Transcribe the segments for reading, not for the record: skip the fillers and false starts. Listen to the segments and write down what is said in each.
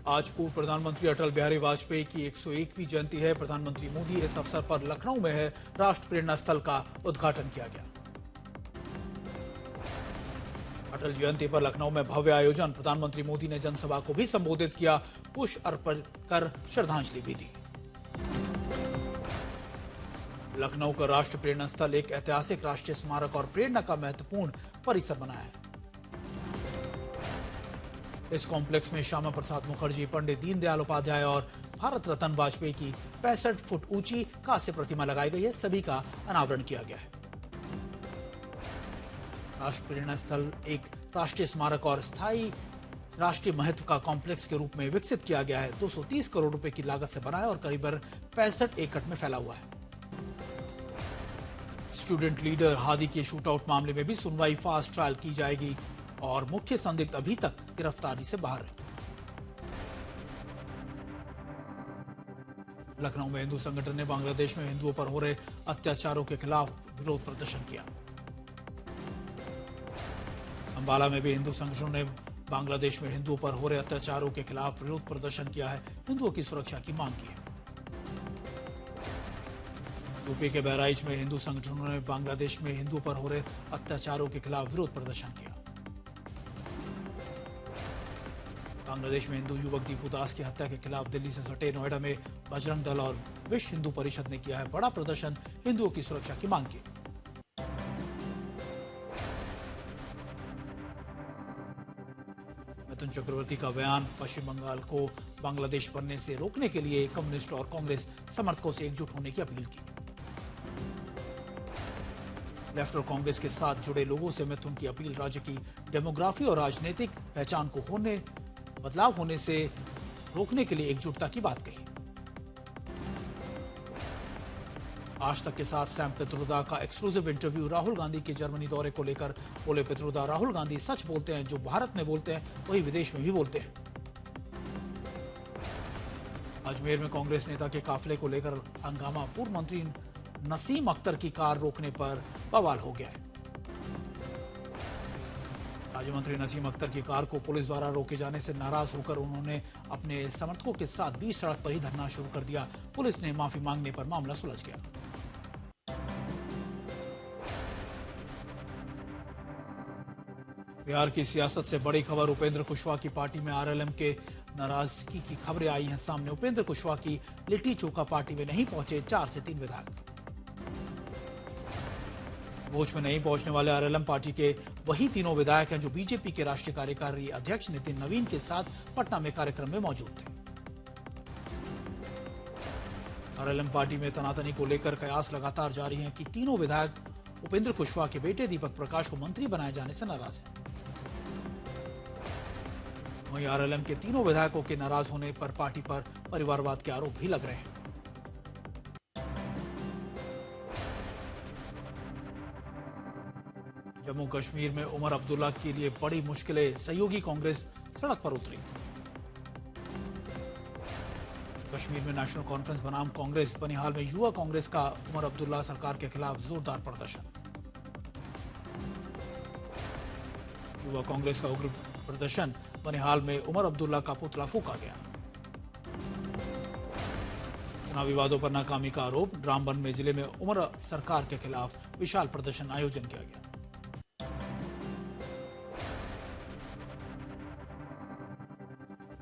आज पूर्व प्रधानमंत्री अटल बिहारी वाजपेयी की 101वीं जयंती है। प्रधानमंत्री मोदी इस अवसर पर लखनऊ में है राष्ट्र प्रेरणा स्थल का उद्घाटन किया गया। अटल जयंती पर लखनऊ में भव्य आयोजन। प्रधानमंत्री मोदी ने जनसभा को भी संबोधित किया, पुष्प अर्पण कर श्रद्धांजलि भी दी। लखनऊ का राष्ट्र प्रेरणा स्थल एक ऐतिहासिक राष्ट्रीय स्मारक और प्रेरणा का महत्वपूर्ण परिसर बना है। इस कॉम्प्लेक्स में श्यामा प्रसाद मुखर्जी, पंडित दीनदयाल उपाध्याय और भारत रत्न वाजपेयी की 65 फुट ऊंची कांस्य प्रतिमा लगाई गई है। सभी का अनावरण किया गया है। राष्ट्र प्रेरणा स्थल एक राष्ट्रीय स्मारक और स्थायी राष्ट्रीय महत्व का कॉम्प्लेक्स के रूप में विकसित किया गया है। 230 करोड़ रुपए की लागत से बना है और करीब 65 एकड़ में फैला हुआ है। स्टूडेंट लीडर हादी के शूटआउट मामले में भी सुनवाई फास्ट ट्रायल की जाएगी और मुख्य संदिग्ध अभी तक गिरफ्तारी से बाहर है। लखनऊ में हिंदू संगठन ने बांग्लादेश में हिंदुओं पर हो रहे अत्याचारों के खिलाफ विरोध प्रदर्शन किया। अंबाला में भी हिंदू संगठनों ने बांग्लादेश में हिंदुओं पर हो रहे अत्याचारों के खिलाफ विरोध प्रदर्शन किया है। हिंदुओं की सुरक्षा की मांग की है। यूपी के बहराइच में हिंदू संगठनों ने बांग्लादेश में हिंदुओं पर हो रहे अत्याचारों के खिलाफ विरोध प्रदर्शन किया। बांग्लादेश में हिंदू युवक दीपू दास की हत्या के खिलाफ दिल्ली से सटे नोएडा में बजरंग दल और विश्व हिंदू परिषद ने किया है बड़ा प्रदर्शन। हिंदुओं की सुरक्षा की मांग की। मिथुन चक्रवर्ती का बयान। पश्चिम बंगाल को बांग्लादेश बनने से रोकने के लिए कम्युनिस्ट और कांग्रेस समर्थकों से एकजुट होने की अपील की। लेफ्ट और कांग्रेस के साथ जुड़े लोगों से मिथुन की अपील। राज्य की डेमोग्राफी और राजनीतिक पहचान को बदलाव होने से रोकने के लिए एकजुटता की बात कही। आज तक के साथ सैम पित्रोदा का एक्सक्लूसिव इंटरव्यू। राहुल गांधी के जर्मनी दौरे को लेकर बोले पित्रोदा, राहुल गांधी सच बोलते हैं, जो भारत में बोलते हैं वही विदेश में भी बोलते हैं। अजमेर में कांग्रेस नेता के काफिले को लेकर हंगामा। पूर्व मंत्री नसीम अख्तर की कार रोकने पर बवाल हो गया है। राज्य मंत्री नसीम अख्तर की कार को पुलिस द्वारा रोके जाने से नाराज होकर उन्होंने अपने समर्थकों के साथ बीच सड़क पर ही धरना शुरू कर दिया। पुलिस ने माफी मांगने पर मामला सुलझ गया। बिहार की सियासत से बड़ी खबर। उपेंद्र कुशवाहा की पार्टी में आरएलएम के नाराजगी की खबरें आई हैं सामने। उपेंद्र कुशवाहा की लिट्टी चोखा पार्टी में नहीं पहुंचे 4 से 3 विधायक। भोज में नहीं पहुंचने वाले आरएलएम पार्टी के वही तीनों विधायक हैं जो बीजेपी के राष्ट्रीय कार्यकारी अध्यक्ष नितिन नवीन के साथ पटना में कार्यक्रम में मौजूद थे। आरएलएम पार्टी में तनातनी को लेकर कयास लगातार जारी हैं कि तीनों विधायक उपेंद्र कुशवाहा के बेटे दीपक प्रकाश को मंत्री बनाए जाने से नाराज हैं। वहीं आरएलएम के तीनों विधायकों के नाराज होने पर पार्टी पर परिवारवाद के आरोप भी लग रहे हैं। जम्मू कश्मीर में उमर अब्दुल्ला के लिए बड़ी मुश्किलें। सहयोगी कांग्रेस सड़क पर उतरी। कश्मीर में नेशनल कॉन्फ्रेंस बनाम कांग्रेस। बनिहाल में युवा कांग्रेस का उमर अब्दुल्ला सरकार के खिलाफ जोरदार प्रदर्शन। युवा कांग्रेस का उग्र प्रदर्शन। बनिहाल में उमर अब्दुल्ला का पुतला फूंका गया। चुनावी वादों पर नाकामी का आरोप। रामबन में जिले में उमर सरकार के खिलाफ विशाल प्रदर्शन आयोजन किया गया।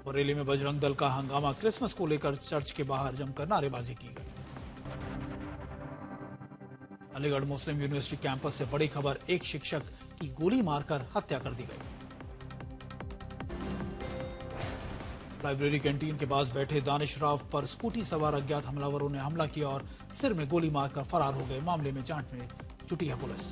बरेली में बजरंग दल का हंगामा। क्रिसमस को लेकर चर्च के बाहर जमकर नारेबाजी की गई। अलीगढ़ मुस्लिम यूनिवर्सिटी कैंपस से बड़ी खबर। एक शिक्षक की गोली मारकर हत्या कर दी गई। लाइब्रेरी कैंटीन के पास बैठे दानिश राव पर स्कूटी सवार अज्ञात हमलावरों ने हमला किया और सिर में गोली मारकर फरार हो गए। मामले में जांच में जुटी है पुलिस।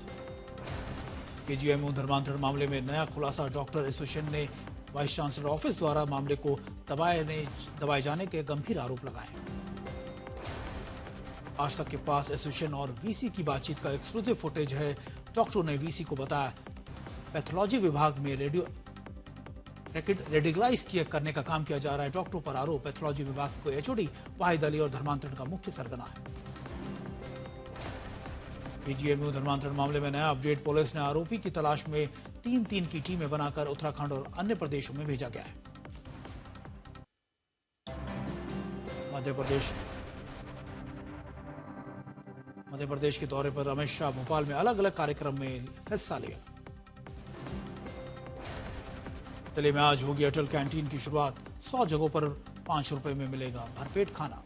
केजीएमयू धर्मांतरण मामले में नया खुलासा। डॉक्टर एसोसिएशन ने वाइस चांसलर ऑफिस द्वारा मामले को दबाए जाने के गंभीर आरोप लगाए। आज तक के पास एसोसिएशन और वीसी की बातचीत का एक्सक्लूसिव फुटेज है। डॉक्टरों ने वीसी को बताया पैथोलॉजी विभाग में रेडिकलाइज करने का काम किया जा रहा है। डॉक्टरों पर आरोप। पैथोलॉजी विभाग को एचओडी वाहिद अली और धर्मांतरण का मुख्य सरगना है। केजीएमयू धर्मांतरण मामले में नया अपडेट। पुलिस ने आरोपी की तलाश में 3-3 की टीमें बनाकर उत्तराखंड और अन्य प्रदेशों में भेजा गया है। मध्य प्रदेश के दौरे पर अमित शाह भोपाल में अलग अलग कार्यक्रम में हिस्सा लिया। दिल्ली में आज होगी अटल कैंटीन की शुरुआत। 100 जगहों पर 5 रुपए में मिलेगा भरपेट खाना।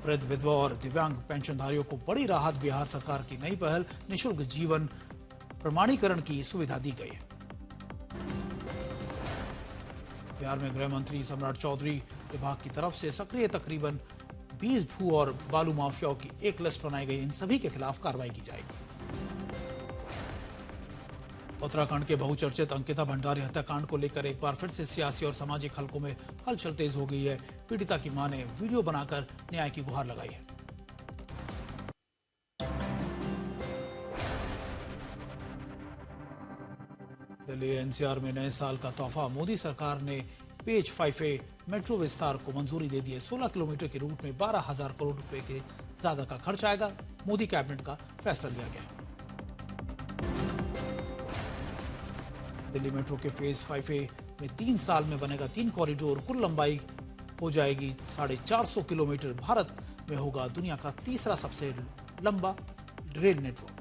वृद्ध, विधवा और दिव्यांग पेंशनधारियों को बड़ी राहत। बिहार सरकार की नई पहल, निःशुल्क जीवन प्रमाणीकरण की सुविधा दी गई है। बिहार में गृह मंत्री सम्राट चौधरी विभाग की तरफ से सक्रिय तकरीबन 20 भू और बालू माफियाओं की एक लिस्ट बनाई गई। इन सभी के खिलाफ कार्रवाई की जाएगी। उत्तराखंड के बहुचर्चित अंकिता भंडारी हत्याकांड को लेकर एक बार फिर से सियासी और सामाजिक हलकों में हलचल तेज हो गई है। पीड़िता की मां ने वीडियो बनाकर न्याय की गुहार लगाई है। दिल्ली एनसीआर में नए साल का तोहफा। मोदी सरकार ने पेज 5A मेट्रो विस्तार को मंजूरी दे दी है। 16 किलोमीटर के रूट में 12,000 करोड़ रुपए के ज्यादा का खर्च आएगा। मोदी कैबिनेट का फैसला लिया गया। दिल्ली मेट्रो के फेज 5A में 3 साल में बनेगा 3 कॉरिडोर। कुल लंबाई हो जाएगी 450 किलोमीटर। भारत में होगा दुनिया का तीसरा सबसे लंबा रेल नेटवर्क।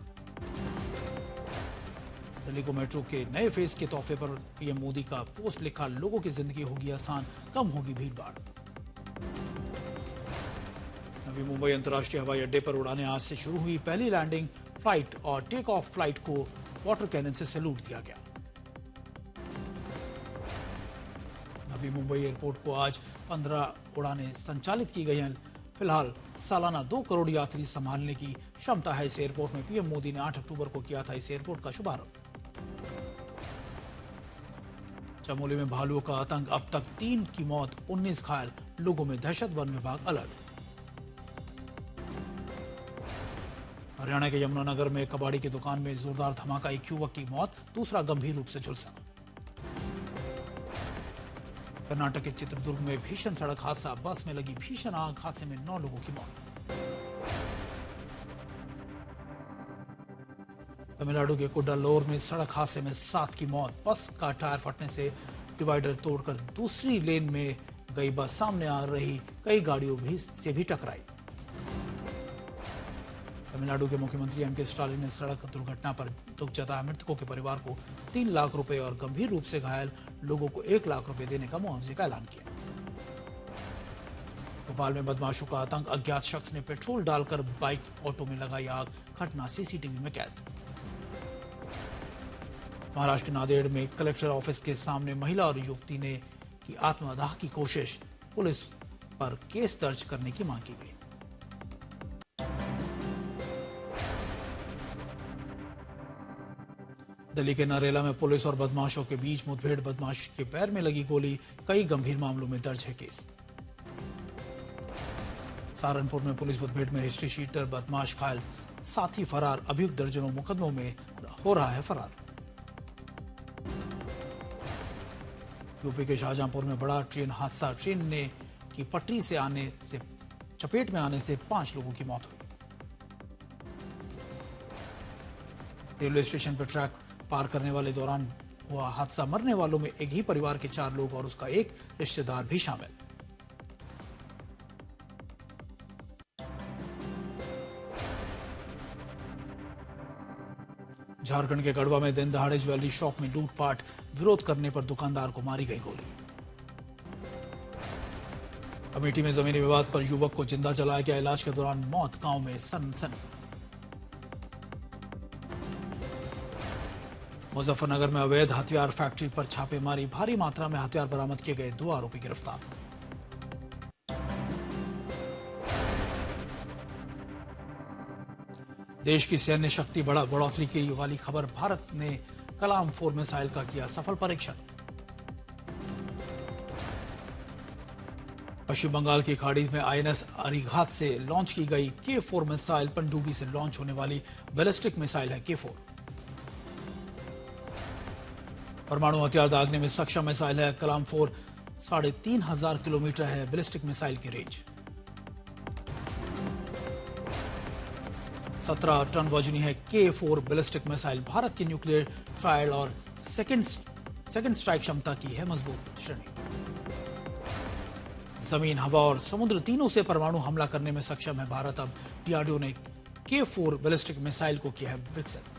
दिल्ली को मेट्रो के नए फेज के तोहफे पर पीएम मोदी का पोस्ट लिखा। लोगों की जिंदगी होगी आसान, कम होगी भीड़भाड़। नवी मुंबई अंतर्राष्ट्रीय हवाई अड्डे पर उड़ानें आज से शुरू हुई। पहली लैंडिंग फ्लाइट और टेक ऑफ फ्लाइट को वाटर कैनन से सैल्यूट दिया गया। नवी मुंबई एयरपोर्ट को आज 15 उड़ानें संचालित की गई हैं। फिलहाल सालाना 2 करोड़ यात्री संभालने की क्षमता है इस एयरपोर्ट में। पीएम मोदी ने 8 अक्टूबर को किया था इस एयरपोर्ट का शुभारंभ। चमोली में भालुओं का आतंक, अब तक 3 की मौत, 19 घायल। लोगों में दहशत, वन विभाग अलर्ट। हरियाणा के यमुनानगर में कबाड़ी की दुकान में जोरदार धमाका, एक युवक की मौत, दूसरा गंभीर रूप से झुलसा। कर्नाटक के चित्रदुर्ग में भीषण सड़क हादसा, बस में लगी भीषण आग, हादसे में 9 लोगों की मौत। तमिलनाडु के कुड्डालोर में सड़क हादसे में 7 की मौत। बस का टायर फटने से डिवाइडर तोड़कर दूसरी लेन में गई बस सामने आ रही कई गाड़ियों से भी टकराई। तमिलनाडु के मुख्यमंत्री एमके स्टालिन ने सड़क दुर्घटना पर दुख जताया। मृतकों के परिवार को 3 लाख रुपए और गंभीर रूप से घायल लोगों को 1 लाख रुपए देने का मुआवजे का ऐलान किया। भोपाल में बदमाशों का आतंक, अज्ञात शख्स ने पेट्रोल डालकर बाइक ऑटो में लगाई आग, घटना सीसीटीवी में कैद। महाराष्ट्र के नांदेड़ में कलेक्टर ऑफिस के सामने महिला और युवती ने की आत्मदाह की कोशिश, पुलिस पर केस दर्ज करने की मांग की गई। दिल्ली के नरेला में पुलिस और बदमाशों के बीच मुठभेड़, बदमाश के पैर में लगी गोली, कई गंभीर मामलों में दर्ज है केस। सहारनपुर में पुलिस मुठभेड़ में हिस्ट्री शीटर, बदमाश घायल, साथी फरार, अभियुक्त दर्जनों मुकदमों में हो रहा है फरार। यूपी के शाहजहांपुर में बड़ा ट्रेन हादसा, ट्रेन ने की पटरी से चपेट में आने से 5 लोगों की मौत हुई। रेलवे स्टेशन पर ट्रैक पार करने वाले दौरान हुआ हादसा, मरने वालों में एक ही परिवार के 4 लोग और उसका एक रिश्तेदार भी शामिल। झारखंड के गढ़वा में दिन दहाड़े ज्वेलरी शॉप में लूटपाट, विरोध करने पर दुकानदार को मारी गई गोली। अमेठी में जमीनी विवाद पर युवक को जिंदा जलाया गया, इलाज के दौरान मौत, गांव में सनसनी। मुजफ्फरनगर में अवैध हथियार फैक्ट्री पर छापेमारी, भारी मात्रा में हथियार बरामद किए गए, 2 आरोपी गिरफ्तार। देश की सैन्य शक्ति बढ़ोतरी की वाली खबर, भारत ने कलाम 4 मिसाइल का किया सफल परीक्षण। पश्चिम बंगाल की खाड़ी में आईएनएस अरिघात से लॉन्च की गई K4 मिसाइल, पनडुब्बी से लॉन्च होने वाली बैलिस्टिक मिसाइल है K4। परमाणु हथियार दागने में सक्षम मिसाइल है कलाम 4, 3500 किलोमीटर है बैलिस्टिक मिसाइल की रेंज। 17 टन वजनी है K4 बैलिस्टिक मिसाइल, भारत की न्यूक्लियर ट्रायल और सेकंड स्ट्राइक क्षमता की है मजबूत श्रेणी। जमीन, हवा और समुद्र तीनों से परमाणु हमला करने में सक्षम है भारत। अब डीआरडीओ ने K4 बैलिस्टिक मिसाइल को किया है विकसित।